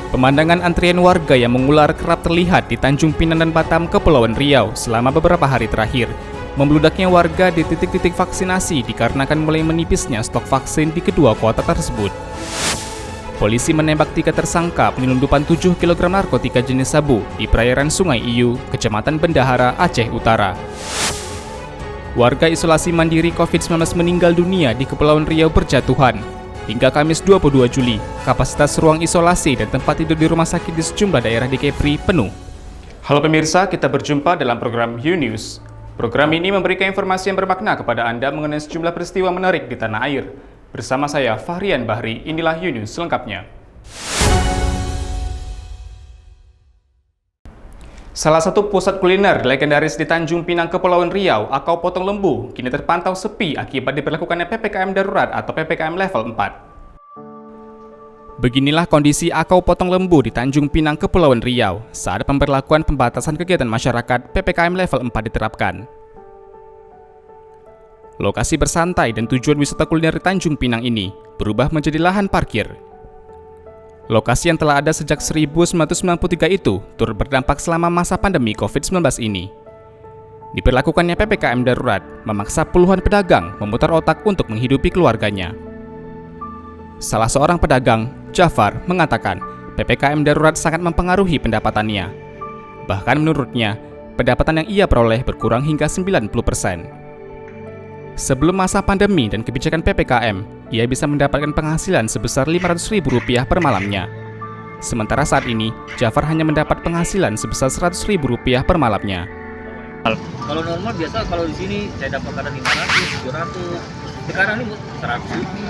Pemandangan antrian warga yang mengular kerap terlihat di Tanjung Pinang dan Batam, Kepulauan Riau selama beberapa hari terakhir. Membludaknya warga di titik-titik vaksinasi dikarenakan mulai menipisnya stok vaksin di kedua kota tersebut. Polisi menembak 3 tersangka penyelundupan 7 kg narkotika jenis sabu di perairan Sungai Iyu, Kecamatan Bendahara, Aceh Utara. Warga isolasi mandiri COVID-19 meninggal dunia di Kepulauan Riau berjatuhan. Hingga Kamis 22 Juli, kapasitas ruang isolasi dan tempat tidur di rumah sakit di sejumlah daerah di Kepri penuh. Halo pemirsa, kita berjumpa dalam program You News. Program ini memberikan informasi yang bermakna kepada Anda mengenai sejumlah peristiwa menarik di tanah air. Bersama saya, Fahrian Bahri, inilah You News selengkapnya. Salah satu pusat kuliner legendaris di Tanjung Pinang, Kepulauan Riau, Akau Potong Lembu, kini terpantau sepi akibat diberlakukannya PPKM darurat atau PPKM level 4. Beginilah kondisi Akau Potong Lembu di Tanjung Pinang, Kepulauan Riau saat pemberlakuan pembatasan kegiatan masyarakat PPKM level 4 diterapkan. Lokasi bersantai dan tujuan wisata kuliner di Tanjung Pinang ini berubah menjadi lahan parkir. Lokasi yang telah ada sejak 1993 itu turut berdampak selama masa pandemi COVID-19 ini. Diberlakukannya PPKM darurat memaksa puluhan pedagang memutar otak untuk menghidupi keluarganya. Salah seorang pedagang, Jafar, mengatakan PPKM darurat sangat mempengaruhi pendapatannya. Bahkan menurutnya, pendapatan yang ia peroleh berkurang hingga 90%. Sebelum masa pandemi dan kebijakan PPKM, ia bisa mendapatkan penghasilan sebesar Rp500.000 per malamnya. Sementara saat ini, Jafar hanya mendapat penghasilan sebesar Rp100.000 per malamnya. Kalau normal biasa kalau di sini saya dapat kadang 500, 700. Sekarang ini 100 lebih.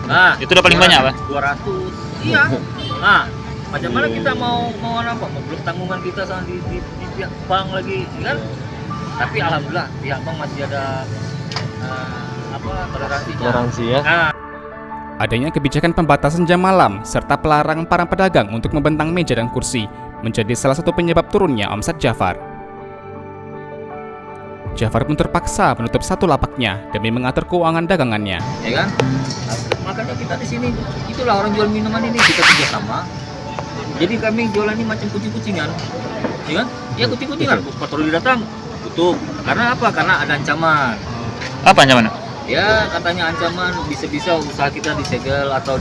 Nah, itu udah paling banyak, Pak? 200. Iya. Nah, macam mana kita mau apa? Mau belum tanggungan kita sama di pihak bank lagi, kan? Tapi alhamdulillah pihak bank masih ada toleransi ya. Adanya kebijakan pembatasan jam malam serta pelarang para pedagang untuk membentang meja dan kursi menjadi salah satu penyebab turunnya omset Jafar. Jafar pun terpaksa menutup satu lapaknya demi mengatur keuangan dagangannya. Ya kan? Makanya kita di sini itulah orang jual minuman ini kita kerjasama. Jadi kami jualan ini macam kucing-kucingan, ya kan? Ya kucing-kucingan. Patroli datang tutup. Karena apa? Karena ada ancaman. Apa ancaman? Ya katanya ancaman bisa-bisa usaha kita disegel atau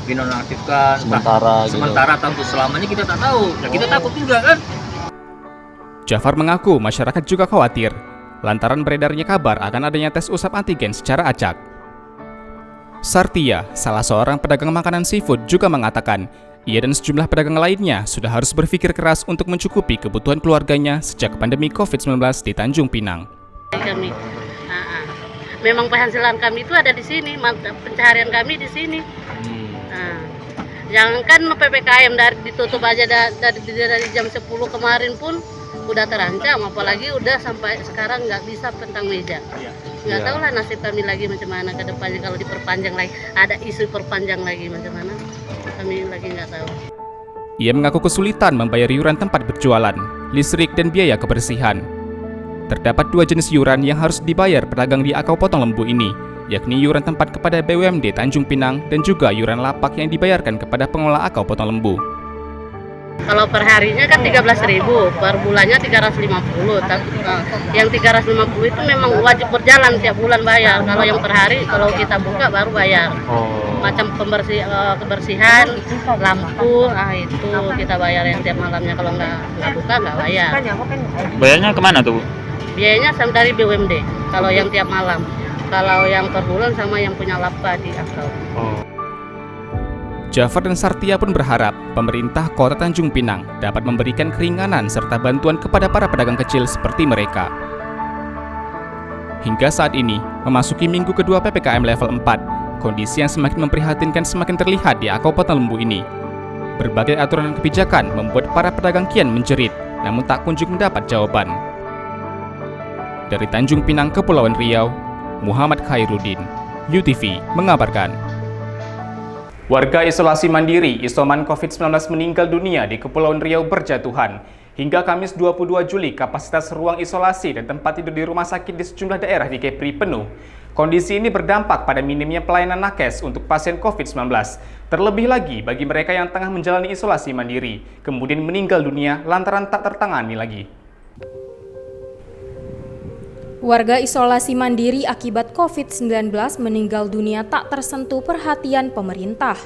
dinonaktifkan sementara atau untuk selamanya kita tak tahu. Nah, kita takut juga kan. Jafar mengaku masyarakat juga khawatir lantaran beredarnya kabar akan adanya tes usap antigen secara acak. Sartia, salah seorang pedagang makanan seafood, juga mengatakan ia dan sejumlah pedagang lainnya sudah harus berpikir keras untuk mencukupi kebutuhan keluarganya sejak pandemi COVID-19 di Tanjung Pinang. Memang penghasilan kami itu ada di sini, pencaharian kami di sini. Jangankan PPKM ditutup aja dari jam 10 kemarin pun udah terancam, apalagi udah sampai sekarang nggak bisa pentang meja. Nggak tahu lah nasib kami lagi macam mana ke depannya kalau diperpanjang lagi, ada isu perpanjang lagi macam mana, kami lagi nggak tahu. Ia mengaku kesulitan membayar iuran tempat berjualan, listrik dan biaya kebersihan. Terdapat 2 jenis iuran yang harus dibayar pedagang di Akau Potong Lembu ini, yakni iuran tempat kepada BUMD Tanjung Pinang dan juga iuran lapak yang dibayarkan kepada pengelola Akau Potong Lembu. Kalau per harinya kan 13.000, per bulannya 350. Tapi yang 350 itu memang wajib berjalan tiap bulan bayar. Kalau yang per hari, kalau kita buka baru bayar. Macam kebersihan, lampu, itu kita bayar yang tiap malamnya. Kalau nggak buka nggak bayar. Bayarnya kemana tuh, Bu? Biayanya sama dari BUMD, kalau yang tiap malam. Kalau yang per bulan sama yang punya lapak di Akau. Jafar dan Sartia pun berharap pemerintah Kota Tanjung Pinang dapat memberikan keringanan serta bantuan kepada para pedagang kecil seperti mereka. Hingga saat ini, memasuki minggu kedua PPKM level 4, kondisi yang semakin memprihatinkan semakin terlihat di Akau Potong Lembu ini. Berbagai aturan dan kebijakan membuat para pedagang kian menjerit, namun tak kunjung mendapat jawaban. Dari Tanjung Pinang, Kepulauan Riau, Muhammad Khairuddin, UTV mengabarkan. Warga isolasi mandiri isoman COVID-19 meninggal dunia di Kepulauan Riau berjatuhan. Hingga Kamis 22 Juli, kapasitas ruang isolasi dan tempat tidur di rumah sakit di sejumlah daerah di Kepri penuh. Kondisi ini berdampak pada minimnya pelayanan nakes untuk pasien COVID-19. Terlebih lagi bagi mereka yang tengah menjalani isolasi mandiri, kemudian meninggal dunia lantaran tak tertangani lagi. Warga isolasi mandiri akibat COVID-19 meninggal dunia tak tersentuh perhatian pemerintah.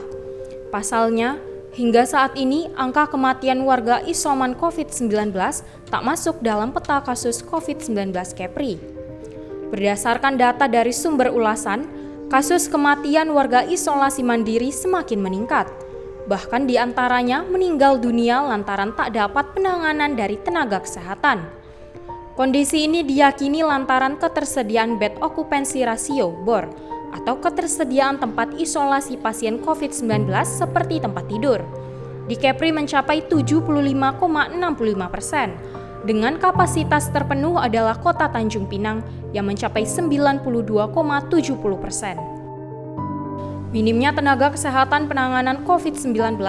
Pasalnya, hingga saat ini angka kematian warga isoman COVID-19 tak masuk dalam peta kasus COVID-19 Kepri. Berdasarkan data dari sumber ulasan, kasus kematian warga isolasi mandiri semakin meningkat. Bahkan di antaranya meninggal dunia lantaran tak dapat penanganan dari tenaga kesehatan. Kondisi ini diyakini lantaran ketersediaan bed occupancy ratio (BOR) atau ketersediaan tempat isolasi pasien COVID-19 seperti tempat tidur. Di Kepri mencapai 75,65%. Dengan kapasitas terpenuh adalah Kota Tanjung Pinang yang mencapai 92,70%. Minimnya tenaga kesehatan penanganan COVID-19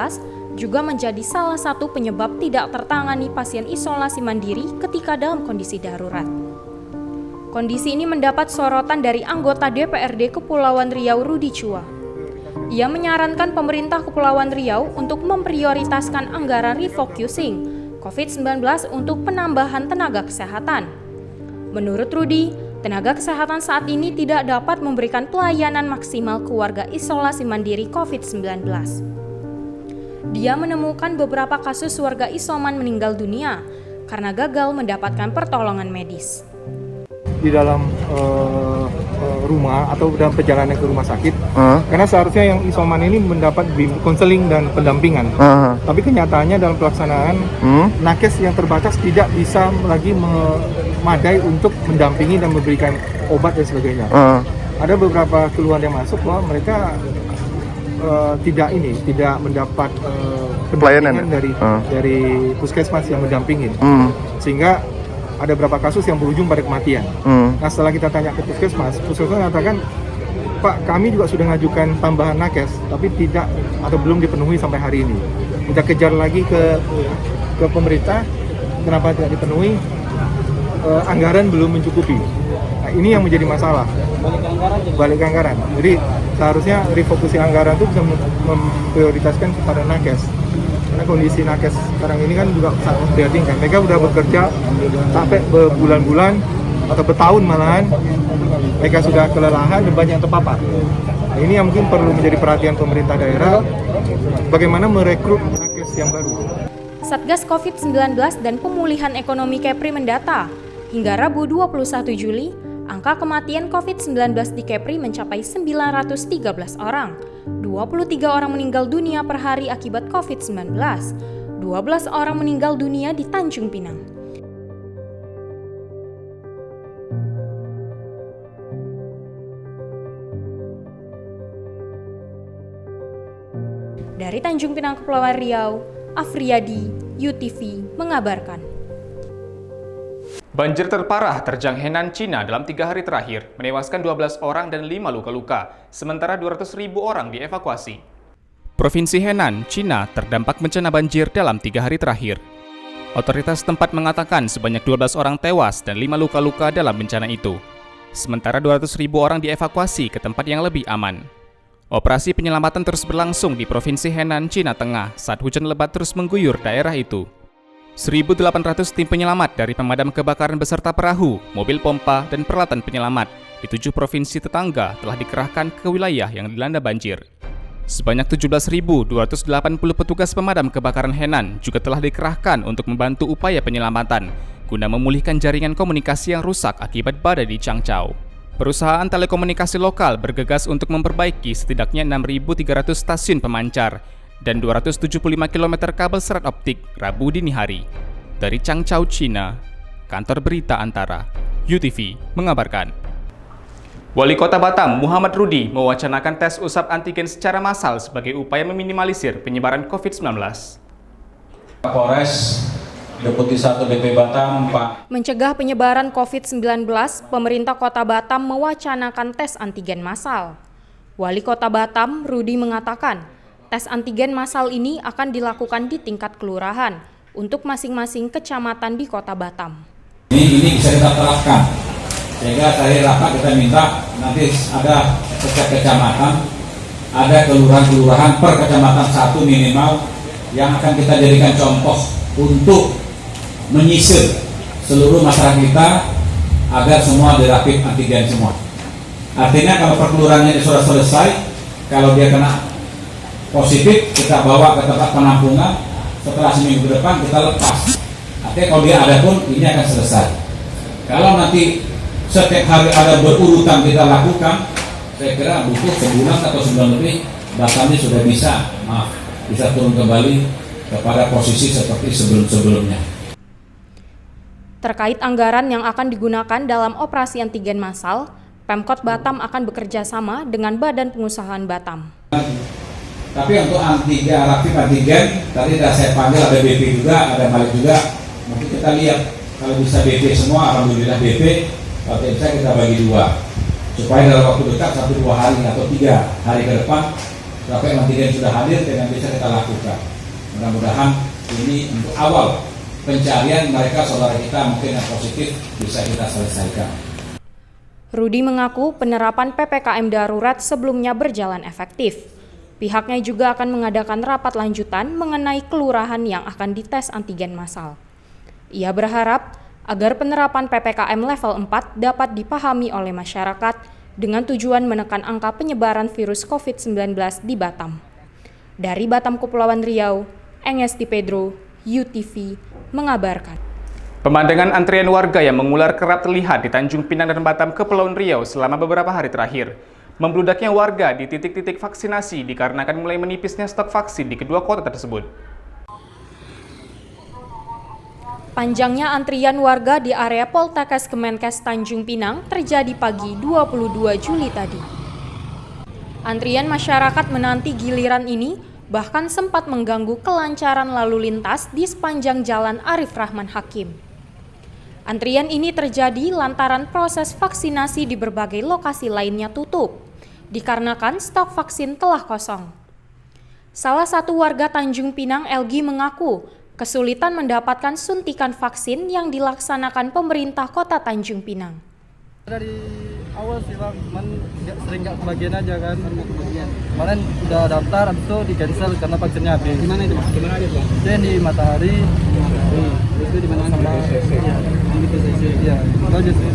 juga menjadi salah satu penyebab tidak tertangani pasien isolasi mandiri ketika dalam kondisi darurat. Kondisi ini mendapat sorotan dari anggota DPRD Kepulauan Riau Rudi Chua. Ia menyarankan pemerintah Kepulauan Riau untuk memprioritaskan anggaran refocusing COVID-19 untuk penambahan tenaga kesehatan. Menurut Rudi, tenaga kesehatan saat ini tidak dapat memberikan pelayanan maksimal ke warga isolasi mandiri COVID-19. Dia menemukan beberapa kasus warga isoman meninggal dunia karena gagal mendapatkan pertolongan medis. Di dalam rumah atau dalam perjalanan ke rumah sakit, karena seharusnya yang isoman ini mendapat konseling dan pendampingan. Tapi kenyataannya dalam pelaksanaan nakes yang terbatas tidak bisa lagi memadai untuk mendampingi dan memberikan obat dan sebagainya. Ada beberapa keluhan yang masuk bahwa mereka tidak mendapat pendampingan dari puskesmas yang mendampingi, sehingga ada beberapa kasus yang berujung pada kematian. Nah, setelah kita tanya ke puskesmas mengatakan, Pak, kami juga sudah mengajukan tambahan nakes, tapi tidak atau belum dipenuhi sampai hari ini. Kita kejar lagi ke pemerintah, kenapa tidak dipenuhi? Anggaran belum mencukupi. Nah, ini yang menjadi masalah. Balik ke anggaran. Jadi seharusnya refocusing anggaran itu bisa memprioritaskan kepada nakes. Karena kondisi nakes sekarang ini kan juga sangat memprihatinkan. Mereka sudah bekerja sampai berbulan-bulan atau bertahun malahan. Mereka sudah kelelahan dan banyak yang terpapar. Nah, ini yang mungkin perlu menjadi perhatian pemerintah daerah, bagaimana merekrut nakes yang baru. Satgas COVID-19 dan Pemulihan Ekonomi Kepri mendata, hingga Rabu 21 Juli, angka kematian COVID-19 di Kepri mencapai 913 orang. 23 orang meninggal dunia per hari akibat COVID-19. 12 orang meninggal dunia di Tanjung Pinang. Dari Tanjung Pinang, Kepulauan Riau, Afriyadi, UTV mengabarkan. Banjir terparah terjang Henan, Cina dalam 3 hari terakhir, menewaskan 12 orang dan 5 luka-luka, sementara 200.000 orang dievakuasi. Provinsi Henan, Cina terdampak bencana banjir dalam 3 hari terakhir. Otoritas setempat mengatakan sebanyak 12 orang tewas dan 5 luka-luka dalam bencana itu. Sementara 200.000 orang dievakuasi ke tempat yang lebih aman. Operasi penyelamatan terus berlangsung di Provinsi Henan, Cina Tengah saat hujan lebat terus mengguyur daerah itu. 1.800 tim penyelamat dari pemadam kebakaran beserta perahu, mobil pompa, dan peralatan penyelamat di 7 provinsi tetangga telah dikerahkan ke wilayah yang dilanda banjir. Sebanyak 17.280 petugas pemadam kebakaran Henan juga telah dikerahkan untuk membantu upaya penyelamatan guna memulihkan jaringan komunikasi yang rusak akibat badai di Changchao. Perusahaan telekomunikasi lokal bergegas untuk memperbaiki setidaknya 6.300 stasiun pemancar dan 275 km kabel serat optik Rabu dini hari. Dari Changchao, China, Kantor Berita Antara, UTV mengabarkan. Wali Kota Batam, Muhammad Rudi, mewacanakan tes usap antigen secara massal sebagai upaya meminimalisir penyebaran COVID-19. Kapolres Deputi 1 BP Batam, Pak. Mencegah penyebaran COVID-19, pemerintah Kota Batam mewacanakan tes antigen massal. Wali Kota Batam, Rudi, mengatakan, tes antigen massal ini akan dilakukan di tingkat kelurahan untuk masing-masing kecamatan di Kota Batam. Ini bisa kita terapkan Sehingga tadi rapat kita minta nanti ada setiap kecamatan, ada kelurahan-kelurahan per kecamatan satu minimal yang akan kita jadikan contoh untuk menyisir seluruh masyarakat kita agar semua dirapid antigen semua. Artinya kalau perkelurahannya sudah selesai, kalau dia kena positif kita bawa ke tempat penampungan, setelah seminggu ke depan kita lepas. Artinya kalau dia ada pun ini akan selesai. Kalau nanti setiap hari ada berurutan kita lakukan, saya kira butuh sebulan atau sebulan lebih datanya sudah bisa turun kembali kepada posisi seperti sebelum-sebelumnya. Terkait anggaran yang akan digunakan dalam operasi antigen massal, Pemkot Batam akan bekerja sama dengan Badan Pengusahaan Batam. Tapi untuk rapid antigen, tadi sudah saya panggil ada BP juga, ada Malik juga. Mungkin kita lihat kalau bisa BP semua, alhamdulillah BP. Kalau bisa kita bagi dua, supaya dalam waktu dekat 1-2 hari atau 3 hari ke depan, rapid antigen sudah hadir dan bisa kita lakukan. Mudah-mudahan ini untuk awal pencarian mereka saudara kita mungkin yang positif bisa kita selesaikan. Rudi mengaku penerapan PPKM darurat sebelumnya berjalan efektif. Pihaknya juga akan mengadakan rapat lanjutan mengenai kelurahan yang akan dites antigen massal. Ia berharap agar penerapan PPKM level 4 dapat dipahami oleh masyarakat dengan tujuan menekan angka penyebaran virus COVID-19 di Batam. Dari Batam Kepulauan Riau, Engesti Pedro, UTV, mengabarkan. Pemandangan antrian warga yang mengular kerap terlihat di Tanjung Pinang dan Batam Kepulauan Riau selama beberapa hari terakhir. Membludaknya warga di titik-titik vaksinasi dikarenakan mulai menipisnya stok vaksin di kedua kota tersebut. Panjangnya antrian warga di area Poltekkes Kemenkes Tanjung Pinang terjadi pagi 22 Juli tadi. Antrian masyarakat menanti giliran ini bahkan sempat mengganggu kelancaran lalu lintas di sepanjang Jalan Arif Rahman Hakim. Antrian ini terjadi lantaran proses vaksinasi di berbagai lokasi lainnya tutup, dikarenakan stok vaksin telah kosong. Salah satu warga Tanjung Pinang, Elgi, mengaku kesulitan mendapatkan suntikan vaksin yang dilaksanakan pemerintah kota Tanjung Pinang. Dari awal sih Bang, sering nggak kebagian aja kan. Kemarin udah daftar, abis itu di cancel karena vaksinnya habis. Di mana itu Bang? Di mana aja Bang? Di Matahari. Itu di mana? Iya, di PCC. Iya, itu aja sih.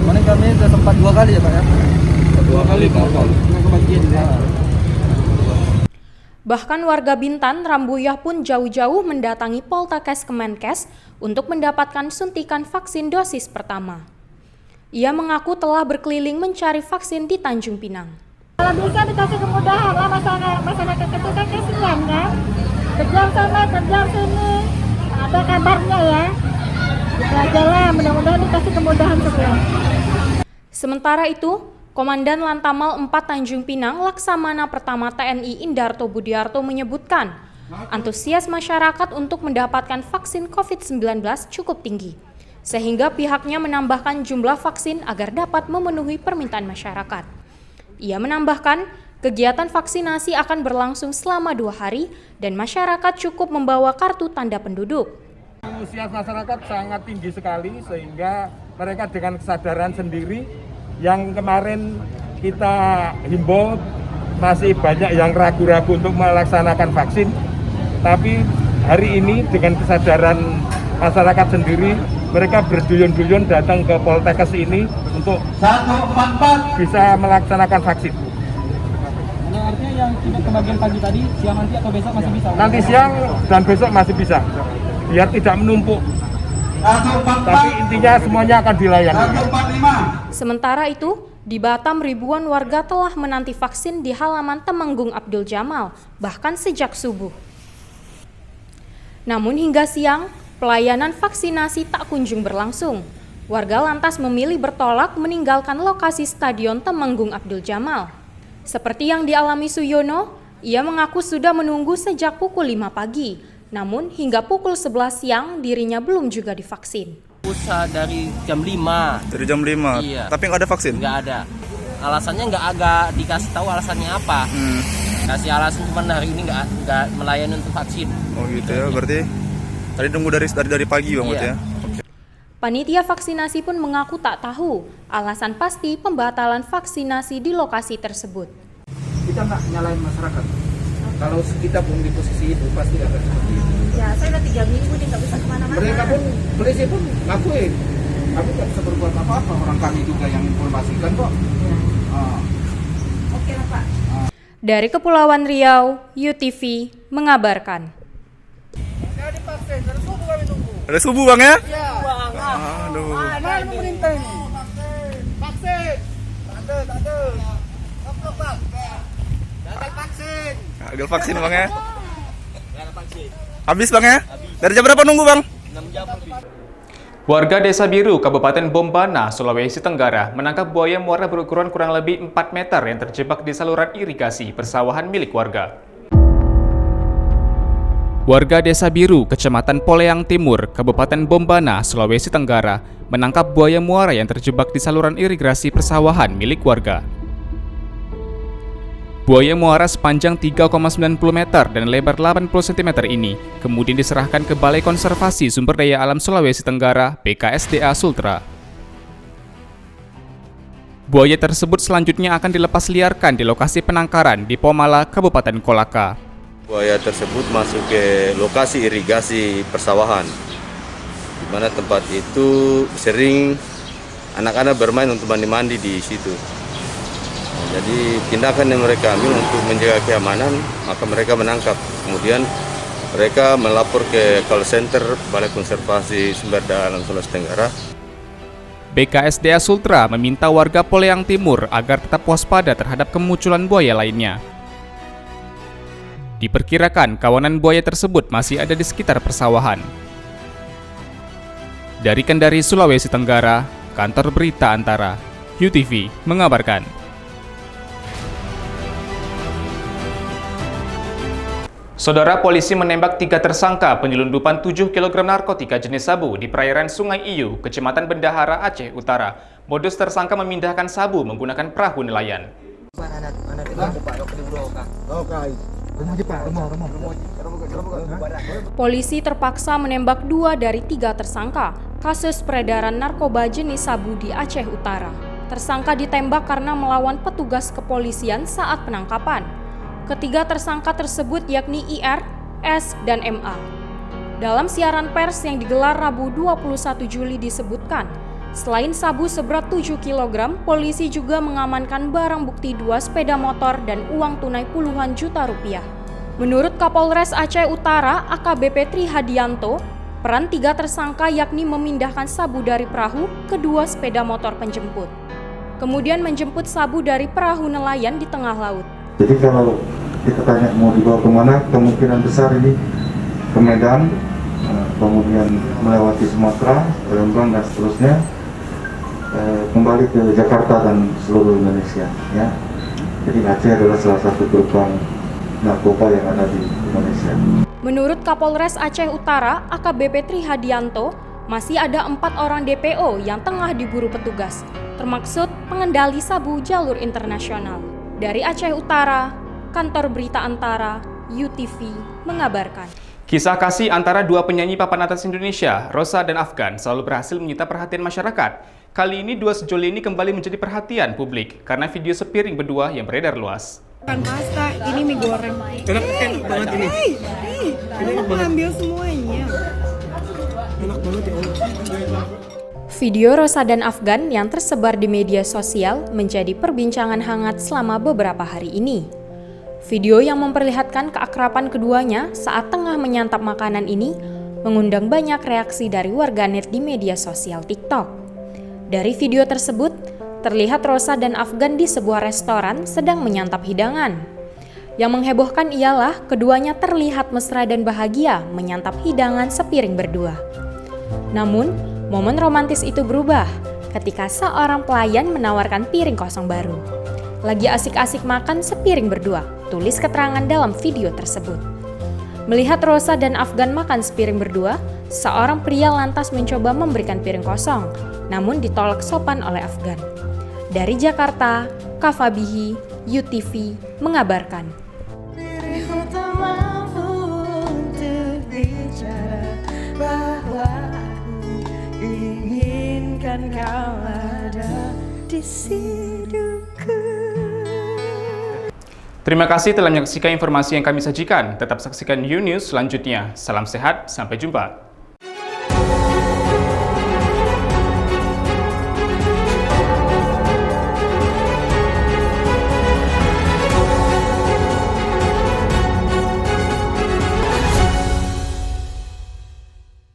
Kemarin kami udah sempat 2 kali ya Pak ya. 2 kali Pak. Nggak kebagian juga. Bahkan warga Bintan, Rambuyah pun jauh-jauh mendatangi Poltekkes Kemenkes untuk mendapatkan suntikan vaksin dosis pertama. Ia mengaku telah berkeliling mencari vaksin di Tanjung Pinang. Kalau bisa dikasih kemudahan lah masyarakat kita kan kasihan kan. Kejar sana, kejar sini, ada kabarnya ya. Itu aja lah, mudah-mudahan dikasih kemudahan semua. Sementara itu, Komandan Lantamal 4 Tanjung Pinang Laksamana Pertama TNI Indarto Budiarto menyebutkan, antusias masyarakat untuk mendapatkan vaksin COVID-19 cukup tinggi, sehingga pihaknya menambahkan jumlah vaksin agar dapat memenuhi permintaan masyarakat. Ia menambahkan, kegiatan vaksinasi akan berlangsung selama 2 hari dan masyarakat cukup membawa kartu tanda penduduk. Antusias masyarakat sangat tinggi sekali sehingga mereka dengan kesadaran sendiri. Yang kemarin kita himbau masih banyak yang ragu-ragu untuk melaksanakan vaksin, tapi hari ini dengan kesadaran masyarakat sendiri, mereka berduyun-duyun datang ke Poltekkes ini untuk bisa melaksanakan vaksin. Artinya yang tidak kebagian pagi tadi, siang nanti atau besok masih bisa? Nanti siang dan besok masih bisa, biar tidak menumpuk. Tapi intinya semuanya akan dilayani. Sementara itu, di Batam ribuan warga telah menanti vaksin di halaman Temenggung Abdul Jamal, bahkan sejak subuh. Namun hingga siang, pelayanan vaksinasi tak kunjung berlangsung. Warga lantas memilih bertolak meninggalkan lokasi Stadion Temenggung Abdul Jamal. Seperti yang dialami Suyono, ia mengaku sudah menunggu sejak pukul 5 pagi. Namun hingga pukul 11 siang dirinya belum juga divaksin. Usaha dari jam 5. Dari jam 5? Iya. Tapi nggak ada vaksin? Nggak ada. Alasannya nggak dikasih tahu alasannya apa. Kasih alasan cuma hari ini nggak melayani untuk vaksin. Oh gitu ya, berarti tadi tunggu dari pagi Bang, iya. ya? Okay. Panitia vaksinasi pun mengaku tak tahu alasan pasti pembatalan vaksinasi di lokasi tersebut. Kita nggak nyalain masyarakat. Kalau kita pun di posisi itu pasti akan seperti itu. Ya, saya udah 3 minggu nih nggak bisa kemana-mana. Mereka pun, polisi pun ngakuin. Kami tak bisa berbuat apa-apa, orang kami juga yang informasikan kok. Oke lah Pak. Dari Kepulauan Riau, UTV mengabarkan. Ada subuh bang ya? Iya. Aduh. Mana pemerintah ini? Vaksin. Tak ada. Goblok bang. Gagal vaksin. Gagal vaksin bang ya? Habis bang ya? Dari jam berapa nunggu bang? 6 jam lebih. Warga Desa Biru, Kabupaten Bombana, Sulawesi Tenggara, menangkap buaya muara berukuran kurang lebih 4 meter yang terjebak di saluran irigasi persawahan milik warga. Warga Desa Biru, Kecamatan Poleang Timur, Kabupaten Bombana, Sulawesi Tenggara, menangkap buaya muara yang terjebak di saluran irigasi persawahan milik warga. Buaya muara sepanjang 3,90 meter dan lebar 80 cm ini kemudian diserahkan ke Balai Konservasi Sumber Daya Alam Sulawesi Tenggara (BKSDA) Sultra. Buaya tersebut selanjutnya akan dilepas liarkan di lokasi penangkaran di Pomala, Kabupaten Kolaka. Buaya tersebut masuk ke lokasi irigasi persawahan, di mana tempat itu sering anak-anak bermain untuk mandi-mandi di situ. Jadi tindakan yang mereka ambil untuk menjaga keamanan, maka mereka menangkap. Kemudian mereka melapor ke call center Balai Konservasi Sumber Daya Alam Sulawesi Tenggara. BKSDA Sultra meminta warga Poleang Timur agar tetap waspada terhadap kemunculan buaya lainnya. Diperkirakan kawanan buaya tersebut masih ada di sekitar persawahan. Dari Kendari, Sulawesi Tenggara, Kantor Berita Antara, UTV mengabarkan. Saudara, polisi menembak 3 tersangka penyelundupan 7 kg narkotika jenis sabu di perairan Sungai Iyu, Kecamatan Bendahara, Aceh Utara. Modus tersangka memindahkan sabu menggunakan perahu nelayan. Polisi terpaksa menembak 2 dari 3 tersangka kasus peredaran narkoba jenis sabu di Aceh Utara. Tersangka ditembak karena melawan petugas kepolisian saat penangkapan. Ketiga tersangka tersebut yakni IR, S, dan MA. Dalam siaran pers yang digelar Rabu 21 Juli disebutkan, selain sabu seberat 7 kg, polisi juga mengamankan barang bukti 2 sepeda motor dan uang tunai puluhan juta rupiah. Menurut Kapolres Aceh Utara, AKBP Tri Hadianto, peran 3 tersangka yakni memindahkan sabu dari perahu ke 2 sepeda motor penjemput. Kemudian menjemput sabu dari perahu nelayan di tengah laut. Jadi kalau kita tanya mau dibawa kemana, kemungkinan besar ini ke Medan, kemudian melewati Sumatera, Palembang dan seterusnya, kembali ke Jakarta dan seluruh Indonesia. Ya. Jadi Aceh adalah salah satu gerbang narkoba yang ada di Indonesia. Menurut Kapolres Aceh Utara, AKBP Tri Hadianto, masih ada 4 orang DPO yang tengah diburu petugas, termaksud pengendali sabu jalur internasional. Dari Aceh Utara, Kantor Berita Antara, UTV mengabarkan. Kisah kasih antara 2 penyanyi papan atas Indonesia, Rosa dan Afgan, selalu berhasil menyita perhatian masyarakat. Kali ini 2 sejoli ini kembali menjadi perhatian publik karena video sepiring berdua yang beredar luas. Bukan pasta, ini mie goreng. Enak banget ini. Aku mau ambil semuanya. Enak banget ya Allah. Video Rosa dan Afgan yang tersebar di media sosial menjadi perbincangan hangat selama beberapa hari ini. Video yang memperlihatkan keakraban keduanya saat tengah menyantap makanan ini mengundang banyak reaksi dari warganet di media sosial TikTok. Dari video tersebut, terlihat Rosa dan Afgan di sebuah restoran sedang menyantap hidangan. Yang menghebohkan ialah keduanya terlihat mesra dan bahagia menyantap hidangan sepiring berdua. Namun, momen romantis itu berubah ketika seorang pelayan menawarkan piring kosong baru. Lagi asik-asik makan sepiring berdua, tulis keterangan dalam video tersebut. Melihat Rosa dan Afgan makan sepiring berdua, seorang pria lantas mencoba memberikan piring kosong, namun ditolak sopan oleh Afgan. Dari Jakarta, Kafabihi, UTV mengabarkan. Diriku tak mampu untuk bicara bahwa aku ingin biarkan kau ada di hidupku. Terima kasih telah menyaksikan informasi yang kami sajikan. Tetap saksikan U News selanjutnya. Salam sehat, sampai jumpa.